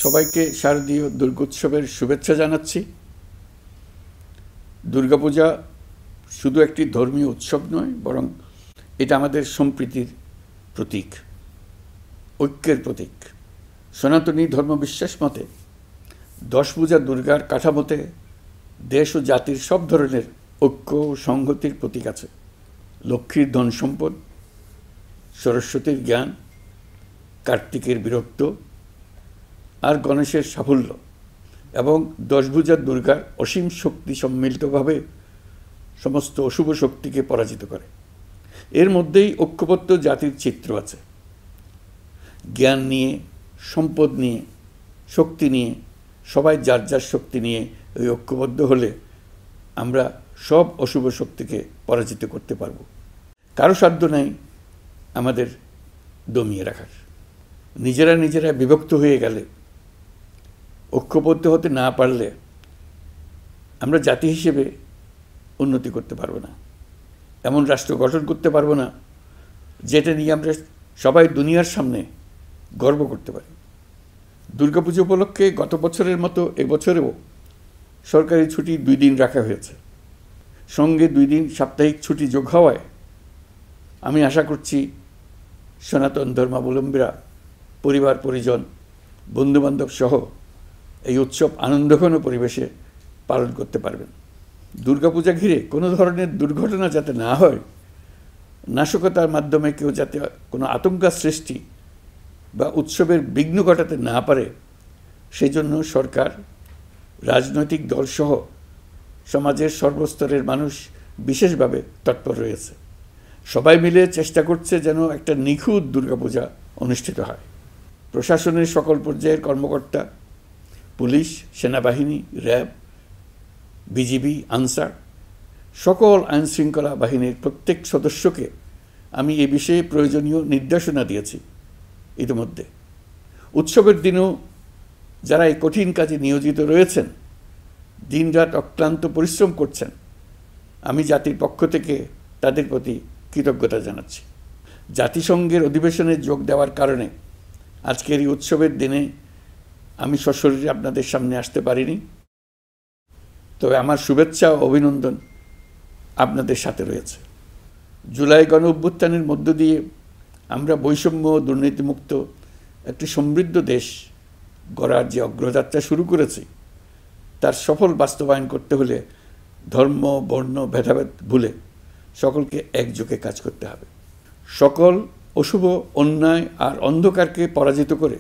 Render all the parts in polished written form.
সবাইকে শারদীয় দুর্গোৎসবের শুভেচ্ছা জানাচ্ছি। দুর্গাপূজা শুধু একটি ধর্মীয় উৎসব নয়, বরং এটা আমাদের সম্প্রীতির প্রতীক, ঐক্যের প্রতীক। সনাতনী ধর্মবিশ্বাস মতে 10 পূজা দুর্গার কাঠামোতে দেশ ও জাতির সব ধরনের ঐক্য ও সংহতির প্রতীক আছে। লক্ষ্মীর ধন সম্পদ, সরস্বতীর জ্ঞান, কার্তিকের বীরত্ব আর গণেশের সাফল্য এবং 10 ভুজা দুর্গার অসীম শক্তি সম্মিলিতভাবে সমস্ত অশুভ শক্তিকে পরাজিত করে। এর মধ্যেই ঐক্যবদ্ধ জাতির চিত্র আছে। জ্ঞান নিয়ে, সম্পদ নিয়ে, শক্তি নিয়ে, সবাই যার যার শক্তি নিয়ে ওই ঐক্যবদ্ধ হলে আমরা সব অশুভ শক্তিকে পরাজিত করতে পারব। কারো সাধ্য নেই আমাদের দমিয়ে রাখার। নিজেরা বিভক্ত হয়ে গেলে, ঐক্যবদ্ধ হতে না পারলে আমরা জাতি হিসেবে উন্নতি করতে পারবো না, এমন রাষ্ট্র গঠন করতে পারবো না যেটা নিয়ে আমরা সবাই দুনিয়ার সামনে গর্ব করতে পারি। দুর্গাপুজো উপলক্ষে গত বছরের মতো এবছরেও সরকারি ছুটি 2 দিন রাখা হয়েছে। সঙ্গে 2 দিন সাপ্তাহিক ছুটি যোগ হওয়ায় আমি আশা করছি সনাতন ধর্মাবলম্বীরা পরিবার পরিজন, বন্ধুবান্ধব সহ এই উৎসব আনন্দঘন পরিবেশে পালন করতে পারবেন। দুর্গাপূজা ঘিরে কোনো ধরনের দুর্ঘটনা যাতে না হয়, নাশকতার মাধ্যমে কেউ যাতে কোনো আতঙ্ক সৃষ্টি বা উৎসবের বিঘ্ন ঘটাতে না পারে, সেই জন্য সরকার, রাজনৈতিক দলসহ সমাজের সর্বস্তরের মানুষ বিশেষভাবে তৎপর রয়েছে। সবাই মিলে চেষ্টা করছে যেন একটা নিখুঁত দুর্গাপূজা অনুষ্ঠিত হয়। প্রশাসনের সকল পর্যায়ের কর্মকর্তা, পুলিশ, সেনাবাহিনী, র্যাব, বিজিবি, আনসার, সকল আইনশৃঙ্খলা বাহিনীর প্রত্যেক সদস্যকে আমি এ বিষয়ে প্রয়োজনীয় নির্দেশনা দিয়েছি ইতিমধ্যে। উৎসবের দিনও যারা এই কঠিন কাজে নিয়োজিত রয়েছেন, দিনরাত অক্লান্ত পরিশ্রম করছেন, আমি জাতির পক্ষ থেকে তাদের প্রতি কৃতজ্ঞতা জানাচ্ছি। জাতিসংঘের অধিবেশনে যোগ দেওয়ার কারণে আজকের এই উৎসবের দিনে আমি সশরীরে আপনাদের সামনে আসতে পারিনি, তবে আমার শুভেচ্ছা ও অভিনন্দন আপনাদের সাথে রয়েছে। জুলাই গণ অভ্যুত্থানের মধ্য দিয়ে আমরা বৈষম্য ও দুর্নীতিমুক্ত একটি সমৃদ্ধ দেশ গড়ার যে অগ্রযাত্রা শুরু করেছি, তার সফল বাস্তবায়ন করতে হলে ধর্ম, বর্ণ, ভেদাভেদ ভুলে সকলকে একযোগে কাজ করতে হবে। সকল অশুভ, অন্যায় আর অন্ধকারকে পরাজিত করে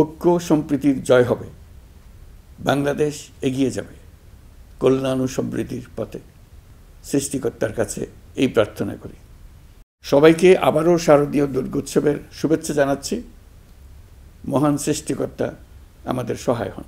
ঐক্য সম্প্রীতির জয় হবে। বাংলাদেশ এগিয়ে যাবে কল্যাণ ও সমৃদ্ধির পথে। সৃষ্টিকর্তার কাছে এই প্রার্থনা করি। সবাইকে আবারও শারদীয় দুর্গোৎসবের শুভেচ্ছা জানাচ্ছি। মহান সৃষ্টিকর্তা আমাদের সহায় হন।